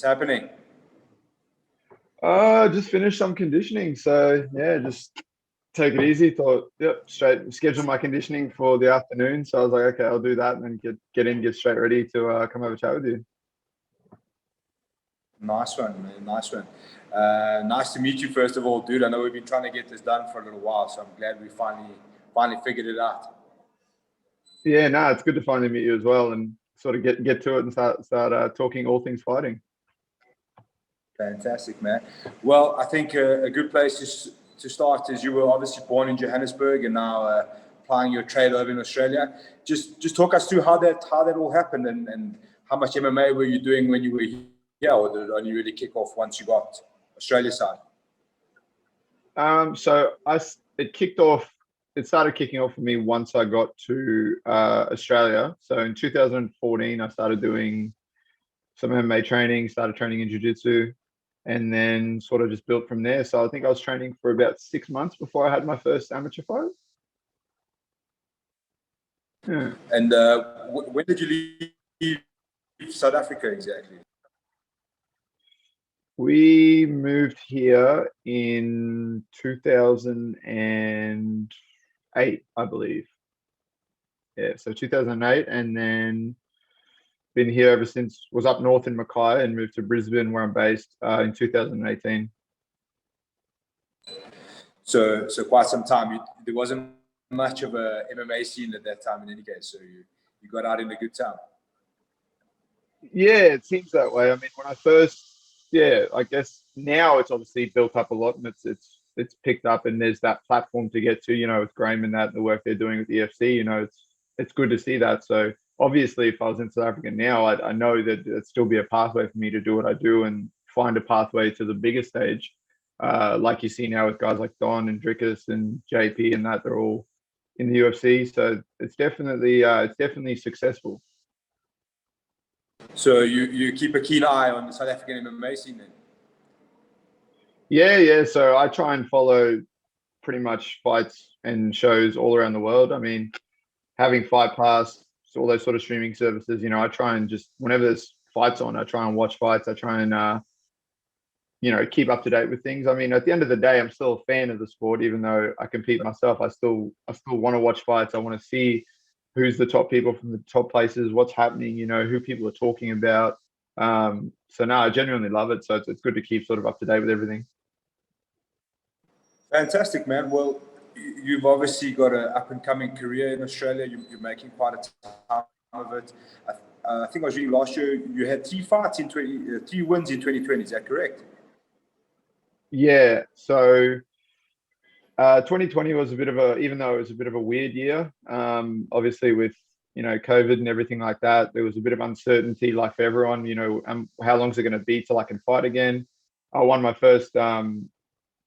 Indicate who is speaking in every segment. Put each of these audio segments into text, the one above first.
Speaker 1: happening?
Speaker 2: Just finished some conditioning. So yeah, just take it easy. Thought, yep, straight schedule my conditioning for the afternoon. So I was like, okay, I'll do that and then get straight ready to come have a chat with you.
Speaker 1: Nice one, man. Nice one. Nice to meet you, first of all, dude. I know we've been trying to get this done for a little while, so I'm glad we finally figured it out.
Speaker 2: Yeah, no, it's good to finally meet you as well and sort of get to it and start talking all things fighting.
Speaker 1: Fantastic, man. Well, I think a good place to start is you were obviously born in Johannesburg and now applying your trade over in Australia. Just talk us through how that all happened and how much MMA were you doing when you were here, or did it only really kick off once you got Australia side?
Speaker 2: So it started kicking off for me once I got to Australia. So in 2014, I started doing some MMA training, started training in jiu-jitsu, and then sort of just built from there. So I think I was training for about 6 months before I had my first amateur fight. Yeah.
Speaker 1: And when did you leave South Africa exactly?
Speaker 2: We moved here in 2008, I believe. Yeah, so 2008, and then been here ever since. Was up north in Mackay and moved to Brisbane, where I'm based, in 2018.
Speaker 1: So quite some time. There wasn't much of a MMA scene at that time in any case, so you got out in a good time.
Speaker 2: Yeah, it seems that way. I mean, when I first, yeah, I guess now it's obviously built up a lot and it's picked up and there's that platform to get to, with Graham and that, the work they're doing with the EFC, it's good to see that. So obviously if I was in South Africa now, I know that it'd still be a pathway for me to do what I do and find a pathway to the bigger stage. Like you see now with guys like Don and Drickus and JP and that, they're all in the UFC. So it's definitely successful.
Speaker 1: So you keep a keen eye on the South African MMA scene then?
Speaker 2: Yeah. So I try and follow pretty much fights and shows all around the world. I mean, having Fight Pass, all those sort of streaming services, I try and just, whenever there's fights on, I try and watch fights. I try and, keep up to date with things. I mean, at the end of the day, I'm still a fan of the sport, even though I compete myself. I still want to watch fights. I want to see who's the top people from the top places, what's happening, who people are talking about. So no, I genuinely love it. So it's good to keep sort of up to date with everything.
Speaker 1: Fantastic, man. Well, you've obviously got an up-and-coming career in Australia. You're making quite a time of it. I think I was reading last year you had 3 wins in 2020. Is that correct?
Speaker 2: Yeah. So 2020 was even though it was a bit of a weird year, obviously with, COVID and everything like that, there was a bit of uncertainty, like for everyone, how long is it going to be till I can fight again? I won my first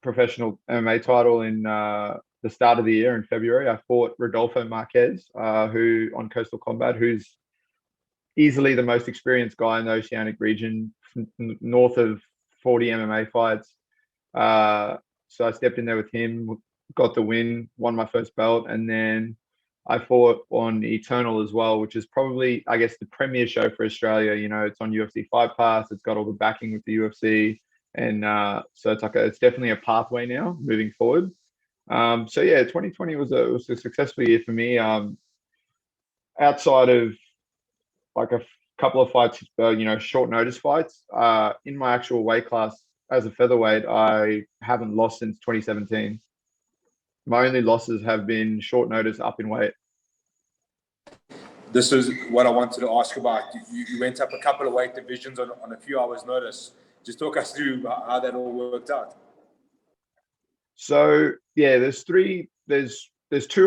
Speaker 2: professional MMA title in the start of the year in February. I fought Rodolfo Marquez, who on Coastal Combat, who's easily the most experienced guy in the Oceanic region, north of 40 MMA fights. So I stepped in there with him, got the win, won my first belt, and then I fought on Eternal as well, which is probably, I guess, the premier show for Australia. It's on UFC Fight Pass. It's got all the backing with the UFC. And so it's definitely a pathway now moving forward. So yeah, 2020 was a successful year for me. Outside of like a couple of fights, short notice fights, in my actual weight class as a featherweight, I haven't lost since 2017. My only losses have been short notice up in weight.
Speaker 1: This is what I wanted to ask about. You went up a couple of weight divisions on a few hours' notice. Just talk us through how that all worked out.
Speaker 2: So yeah, there's two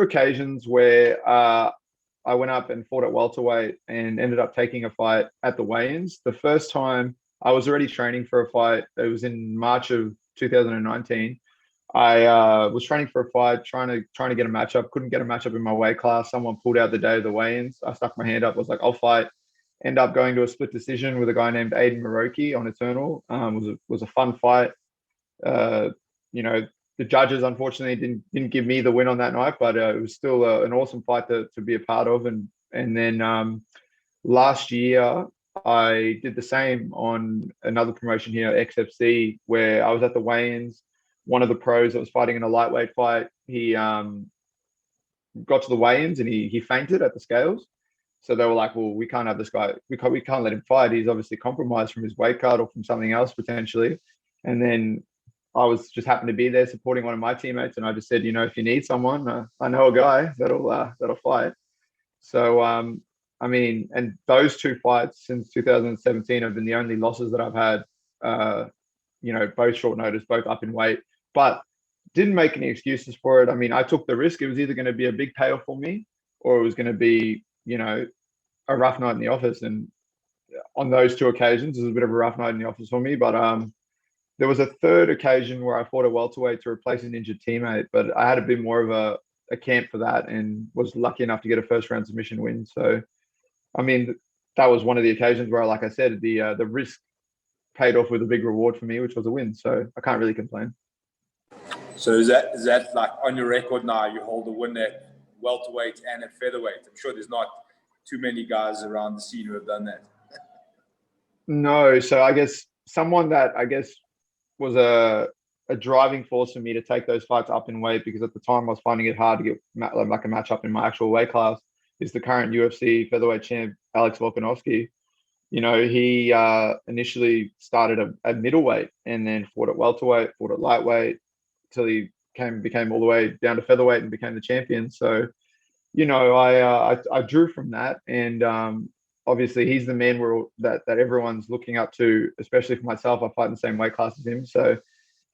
Speaker 2: occasions where I went up and fought at welterweight and ended up taking a fight at the weigh-ins. The first time I was already training for a fight. It was in March of 2019. I was training for a fight, trying to get a matchup. Couldn't get a matchup in my weight class. Someone pulled out the day of the weigh-ins. I stuck my hand up. Was like, I'll fight. End up going to a split decision with a guy named Aiden Maroki on Eternal. Was a fun fight. The judges unfortunately didn't give me the win on that night, but it was still an awesome fight to be a part of. And then last year I did the same on another promotion here, XFC, where I was at the weigh-ins. One of the pros that was fighting in a lightweight fight, he got to the weigh-ins and he fainted at the scales. So they were like, well, we can't have this guy. We can't let him fight. He's obviously compromised from his weight cut or from something else potentially. And then I was just happened to be there supporting one of my teammates, and I just said, you know, if you need someone, I know a guy that'll fight. So I mean, and those two fights since 2017 have been the only losses that I've had. You know, both short notice, both up in weight, but didn't make any excuses for it. I mean, I took the risk. It was either going to be a big payoff for me, or it was going to be, you know, a rough night in the office. And on those two occasions, it was a bit of a rough night in the office for me. But there was a third occasion where I fought a welterweight to replace an injured teammate, but I had a bit more of a camp for that and was lucky enough to get a first round submission win. So, I mean, that was one of the occasions where, like I said, the risk paid off with a big reward for me, which was a win. So I can't really complain.
Speaker 1: So is that like on your record now? You hold a win at welterweight and at featherweight. I'm sure there's not too many guys around the scene who have done that.
Speaker 2: No, so I guess someone that I guess was a driving force for me to take those fights up in weight, because at the time I was finding it hard to get like a match up in my actual weight class, is the current UFC featherweight champ Alex Volkanovski. You know, he initially started at middleweight and then fought at welterweight, fought at lightweight, till he became all the way down to featherweight and became the champion. So, you know, I drew from that, and obviously he's the man that everyone's looking up to, especially for myself. I fight in the same weight class as him, so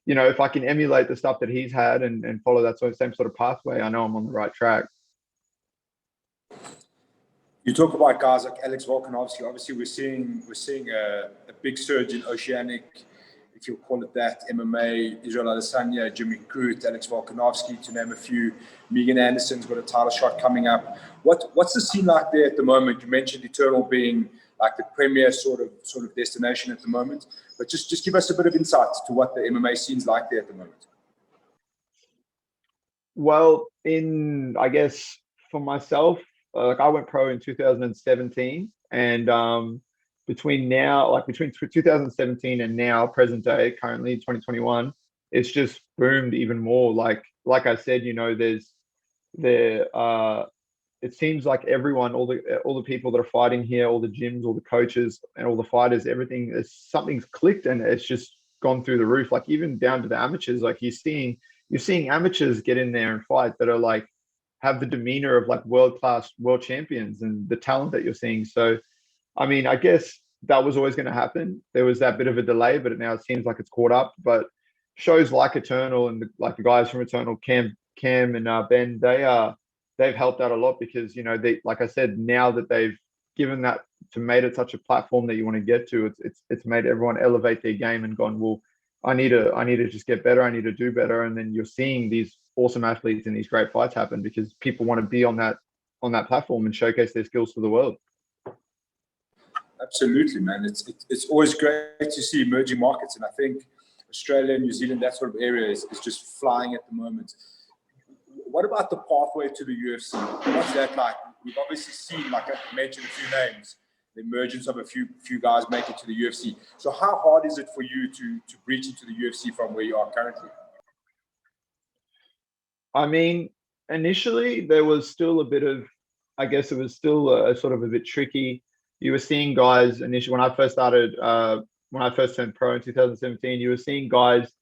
Speaker 2: you know, if I can emulate the stuff that he's had and follow that same sort of pathway, I know I'm on the right track.
Speaker 1: You talk about guys like Alex Volkanovski. Obviously, we're seeing a big surge in Oceanic, if you call it that, MMA. Israel Adesanya, Jimmy Crute, Alex Volkanovski, to name a few. Megan Anderson's got a title shot coming up. What's the scene like there at the moment? You mentioned Eternal being like the premier sort of destination at the moment, but just give us a bit of insight to what the MMA scene's like there at the moment.
Speaker 2: Well, I guess for myself, like I went pro in 2017, and between 2017 and now, present day, currently 2021, it's just boomed even more. Like I said, you know, it seems like everyone, all the people that are fighting here, all the gyms, all the coaches, and all the fighters, something's clicked, and it's just gone through the roof. Like even down to the amateurs, like you're seeing amateurs get in there and fight that are like have the demeanor of like world-class world champions and the talent that you're seeing. So, I mean, I guess that was always going to happen. There was that bit of a delay, but now it seems like it's caught up. But shows like Eternal and like the guys from Eternal, Cam and Ben, they've helped out a lot, because, you know, like I said, now that they've given that to made it such a platform that you want to get to, it's made everyone elevate their game and gone, well, I need to just get better. I need to do better. And then you're seeing these awesome athletes and these great fights happen because people want to be on that platform and showcase their skills to the world.
Speaker 1: Absolutely, man. It's always great to see emerging markets, and I think Australia, New Zealand, that sort of area is just flying at the moment. What about the pathway to the UFC? What's that like? We've obviously seen, like I mentioned a few names, the emergence of a few guys make it to the UFC. So how hard is it for you to breach into the UFC from where you are currently?
Speaker 2: I mean, initially there was still a bit of, I guess it was still a sort of a bit tricky. You were seeing guys initially when I first turned pro in 2017, you were seeing guys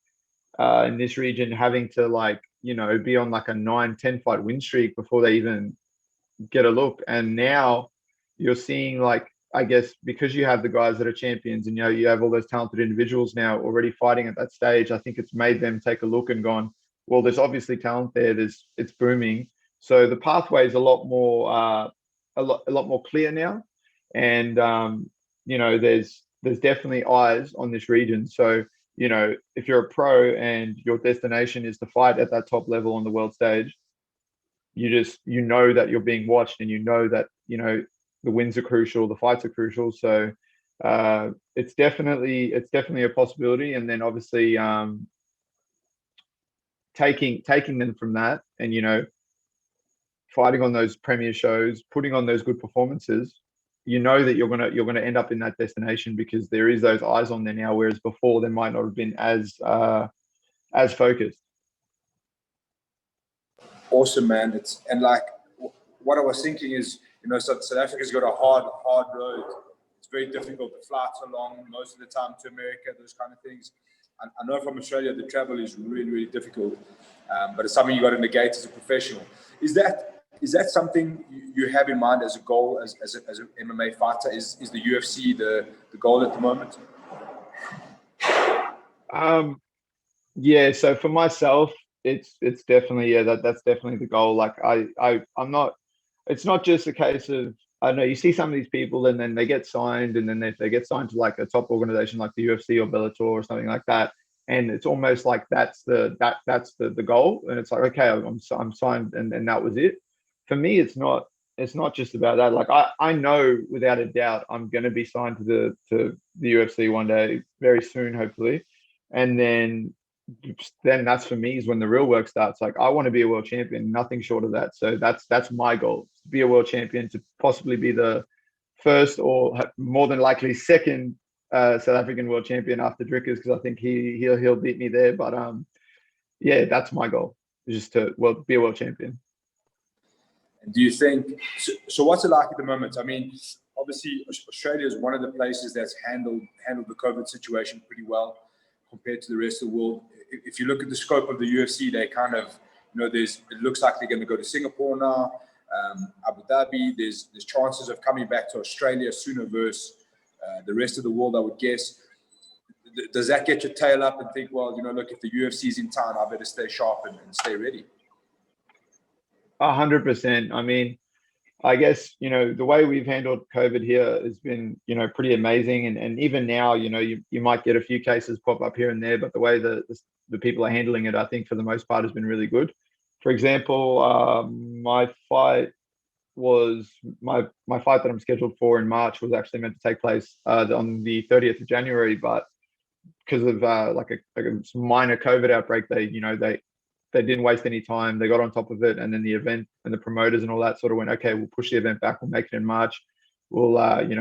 Speaker 2: in this region having to, like, you know, be on like a 9-10 fight win streak before they even get a look. And now you're seeing, like, I guess because you have the guys that are champions and, you know, you have all those talented individuals now already fighting at that stage, I think it's made them take a look and gone, well, there's obviously talent there. It's booming. So the pathway is a lot more clear now. And, you know, there's definitely eyes on this region. So, you know, if you're a pro and your destination is to fight at that top level on the world stage, you know that you're being watched, and you know that, you know, the wins are crucial, the fights are crucial. So it's definitely a possibility. And then obviously taking them from that and, you know, fighting on those premier shows, putting on those good performances, you know that you're gonna end up in that destination because there is those eyes on there now, whereas before there might not have been as focused.
Speaker 1: Awesome, man. It's and like what I was thinking is, South Africa's got a hard road. It's very difficult. The flights are long most of the time to America, those kind of things. I know from Australia the travel is really, really difficult, but it's something you got to negate as a professional. Is that something you have in mind as a goal as an MMA fighter? Is the UFC the goal at the moment?
Speaker 2: Yeah, so for myself, it's definitely, yeah, that's definitely the goal. Like I'm not, it's not just a case of, I don't know, you see some of these people and then they get signed and then they get signed to like a top organization like the UFC or Bellator or something like that. And it's almost like that's the goal. And it's like, okay, I'm signed and that was it. For me, it's not just about that. Like I know without a doubt I'm gonna be signed to the UFC one day, very soon, hopefully. And then that's for me is when the real work starts. Like I want to be a world champion, nothing short of that. So that's my goal, to be a world champion, to possibly be the first or more than likely second South African world champion after Drickers, because I think he'll beat me there. But yeah, that's my goal, just to be a world champion.
Speaker 1: And do you think so? What's it like at the moment? I mean, obviously Australia is one of the places that's handled the COVID situation pretty well compared to the rest of the world. If you look at the scope of the UFC, they kind of, it looks like they're going to go to Singapore now, Abu Dhabi. There's chances of coming back to Australia sooner versus the rest of the world, I would guess. Does that get your tail up and think, well, look, if the UFC is in town, I better stay sharp and stay ready?
Speaker 2: 100%. I mean, I guess, the way we've handled COVID here has been, pretty amazing. And even now, you might get a few cases pop up here and there, but the way the people are handling it, I think for the most part has been really good. For example, my fight that I'm scheduled for in March was actually meant to take place on the 30th of January, but because of like a minor COVID outbreak, they didn't waste any time. They got on top of it, and then the event and the promoters and all that sort of went, okay, we'll push the event back. We'll make it in March. We'll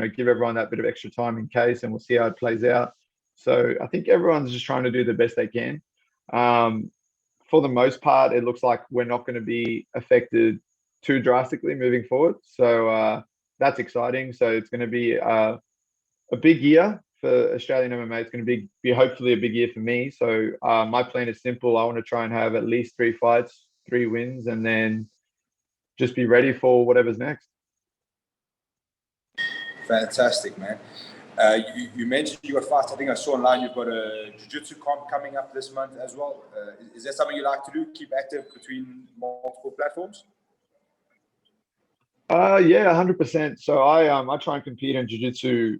Speaker 2: give everyone that bit of extra time in case, and we'll see how it plays out. So I think everyone's just trying to do the best they can. For the most part, it looks like we're not going to be affected too drastically moving forward. So that's exciting. So it's going to be a big year for Australian MMA. It's going to be hopefully a big year for me. So my plan is simple. I want to try and have at least 3 fights, 3 wins, and then just be ready for whatever's next.
Speaker 1: Fantastic, man. You mentioned you got fights. I think I saw online you've got a jiu-jitsu comp coming up this month as well. Is that something you like to do? Keep active between multiple platforms?
Speaker 2: Yeah, 100%. So I try and compete in jiu-jitsu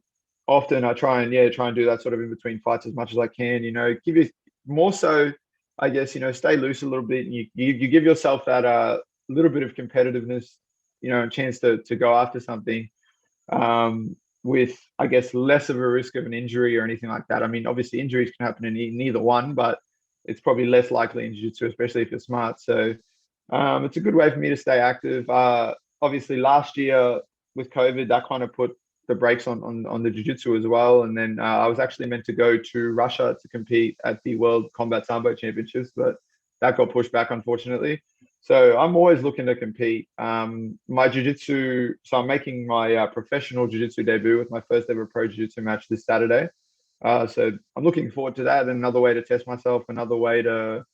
Speaker 2: often. I try and do that sort of in between fights as much as I can. Give you more so, I guess, stay loose a little bit. And you give yourself that little bit of competitiveness, a chance to go after something with, I guess, less of a risk of an injury or anything like that. I mean, obviously injuries can happen in neither one, but it's probably less likely in jiu-jitsu, especially if you're smart. So it's a good way for me to stay active. Obviously last year with COVID, that kind of put the brakes on the jiu-jitsu as well. And then I was actually meant to go to Russia to compete at the World Combat Sambo Championships, but that got pushed back, unfortunately. So I'm always looking to compete. My jiu-jitsu, so I'm making my professional jiu-jitsu debut with my first ever pro jiu-jitsu match this Saturday. So I'm looking forward to that. Another way to test myself, another way to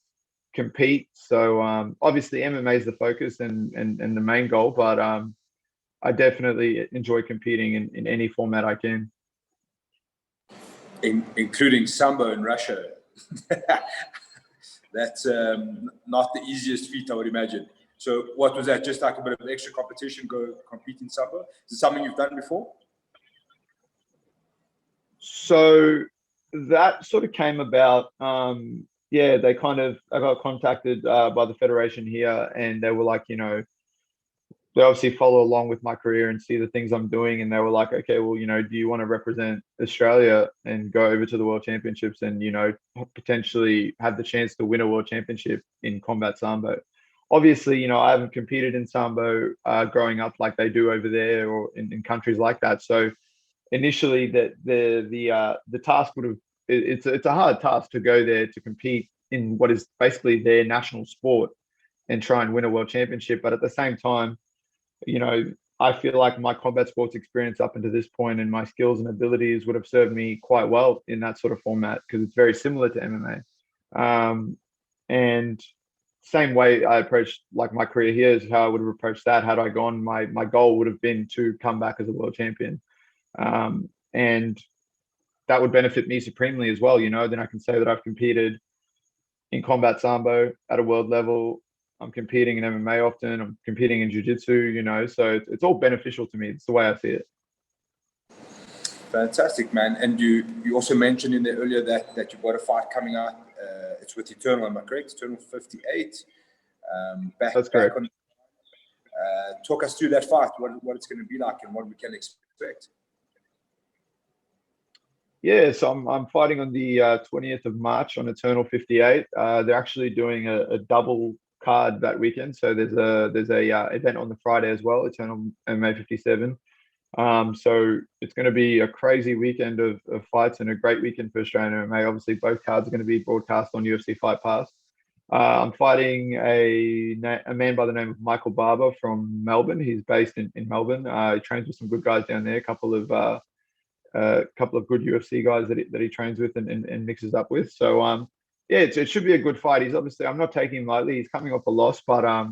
Speaker 2: compete. So obviously MMA is the focus and the main goal, but I definitely enjoy competing in any format I can.
Speaker 1: Including Sambo in Russia. That's not the easiest feat, I would imagine. So what was that? Just like a bit of extra competition, go compete in Sambo? Is it something you've done before?
Speaker 2: So that sort of came about. I got contacted by the federation here, and they were like, they obviously follow along with my career and see the things I'm doing. And they were like, okay, well, do you want to represent Australia and go over to the World Championships and, potentially have the chance to win a World Championship in combat sambo? obviously, I haven't competed in sambo growing up like they do over there or in countries like that. So initially, the task would have it's a hard task to go there to compete in what is basically their national sport and try and win a world championship. But at the same time, you know, I feel like my combat sports experience up until this point and my skills and abilities would have served me quite well in that sort of format because it's very similar to MMA. And same way I approached like my career here is how I would have approached that had I gone. My goal would have been to come back as a world champion, and that would benefit me supremely as well. Then I can say that I've competed in combat sambo at a world level. I'm competing in MMA often. I'm competing in jiu-jitsu, so it's all beneficial to me. It's the way I see it.
Speaker 1: Fantastic, man. And you also mentioned in there earlier that you've got a fight coming out. It's with Eternal, am I correct? Eternal 58.
Speaker 2: That's correct.
Speaker 1: Talk us through that fight, what it's going to be like and what we can expect.
Speaker 2: Yeah, so I'm fighting on the 20th of March on Eternal 58. They're actually doing a double card that weekend. So there's a event on the Friday as well, Eternal MMA 57. So it's going to be a crazy weekend of fights and a great weekend for Australian MMA. Obviously, both cards are going to be broadcast on UFC Fight Pass. I'm fighting a man by the name of Michael Barber from Melbourne. He's based in Melbourne. He trains with some good guys down there, a couple of good UFC guys that he trains with and mixes up with. So yeah, it should be a good fight. He's obviously, I'm not taking him lightly. He's coming off a loss, but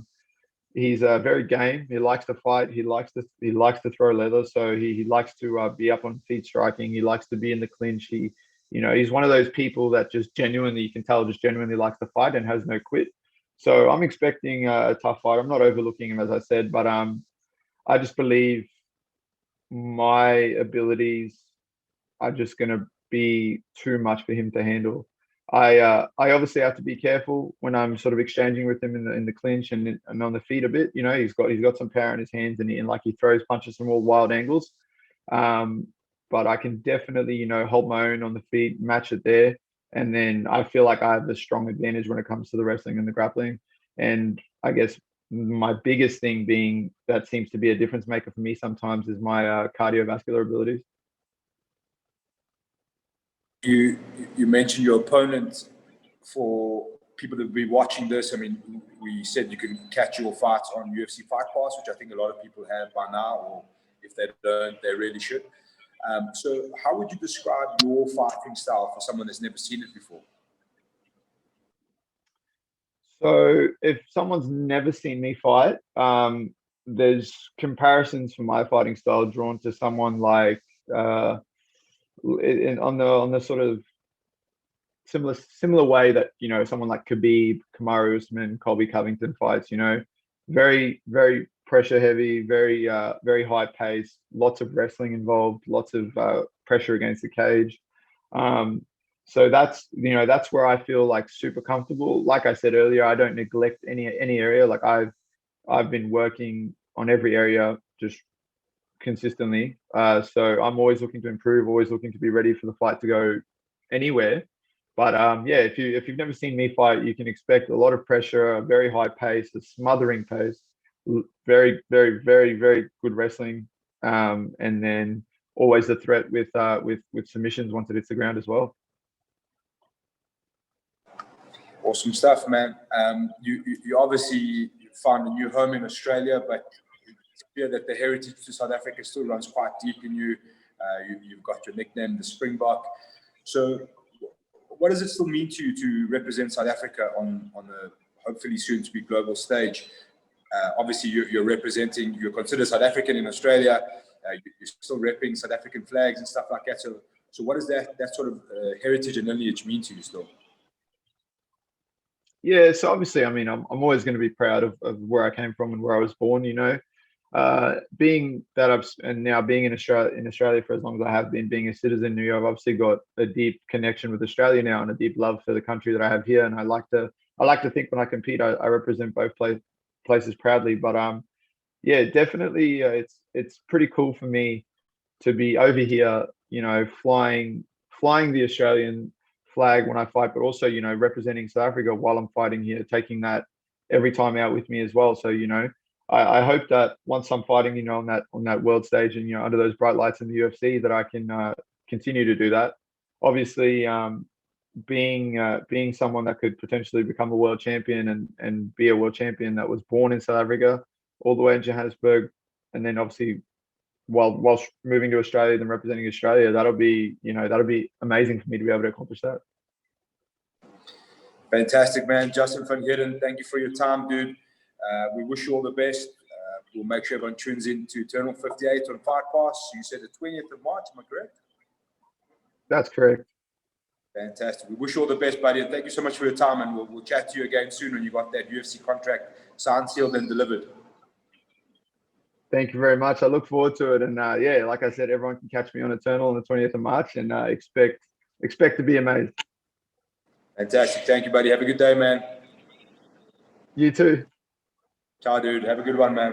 Speaker 2: he's very game. He likes to fight. He likes to throw leather. So he likes to be up on feet striking. He likes to be in the clinch. He's one of those people that just genuinely likes to fight and has no quit. So I'm expecting a tough fight. I'm not overlooking him, as I said, but I just believe my abilities are just going to be too much for him to handle. I obviously have to be careful when I'm sort of exchanging with him in the clinch and on the feet a bit. He's got some power in his hands and he throws punches from all wild angles. But I can definitely hold my own on the feet, match it there, and then I feel like I have a strong advantage when it comes to the wrestling and the grappling. And I guess my biggest thing being that seems to be a difference maker for me sometimes is my cardiovascular abilities.
Speaker 1: You mentioned your opponent. For people that will be watching this, I mean, we said you can catch your fights on UFC Fight Pass, which I think a lot of people have by now, or if they don't, they really should. So how would you describe your fighting style for someone that's never seen it before?
Speaker 2: So if someone's never seen me fight, there's comparisons for my fighting style drawn to someone like on the sort of similar way that someone like Kamaru Usman, Colby Covington fights. Very very pressure heavy, very very high pace, lots of wrestling involved, lots of pressure against the cage. So that's where I feel like super comfortable. Like I said earlier, I don't neglect any area. Like I've been working on every area just consistently. So I'm always looking to improve, always looking to be ready for the fight to go anywhere. But yeah, if you've never seen me fight, you can expect a lot of pressure, a very high pace, a smothering pace, very, very, very, very good wrestling, and then always the threat with submissions once it hits the ground as well.
Speaker 1: Awesome stuff, man. You obviously found a new home in Australia, but it's clear that the heritage to South Africa still runs quite deep in you. You've got your nickname, the Springbok. So what does it still mean to you to represent South Africa on a hopefully soon to be global stage? Obviously, you're considered South African in Australia. You're still repping South African flags and stuff like that. So what does that sort of heritage and lineage mean to you still?
Speaker 2: Yeah, so obviously, I mean, I'm always going to be proud of where I came from and where I was born. Being that now being in Australia for as long as I have been, being a citizen, I've obviously got a deep connection with Australia now and a deep love for the country that I have here. And I like to think when I compete, I represent both places proudly. But yeah, definitely, it's pretty cool for me to be over here, flying the Australian flag when I fight, but also, representing South Africa while I'm fighting here, taking that every time out with me as well. So, I hope that once I'm fighting, on that world stage and, under those bright lights in the UFC, that I can continue to do that. Obviously, being someone that could potentially become a world champion and be a world champion that was born in South Africa, all the way in Johannesburg, and then obviously whilst moving to Australia and representing Australia, that'll be amazing for me to be able to accomplish that.
Speaker 1: Fantastic, man. Justin van Heerden, thank you for your time, dude. We wish you all the best. We'll make sure everyone tunes in to Eternal 58 on Fight Pass. You said the 20th of March, am I correct?
Speaker 2: That's correct.
Speaker 1: Fantastic. We wish you all the best, buddy. And thank you so much for your time. And we'll chat to you again soon when you got that UFC contract signed, sealed, and delivered.
Speaker 2: Thank you very much. I look forward to it. And like I said, everyone can catch me on Eternal on the 20th of March, and expect to be amazed.
Speaker 1: Fantastic. Thank you, buddy. Have a good day, man.
Speaker 2: You too.
Speaker 1: Ciao, dude. Have a good one, man.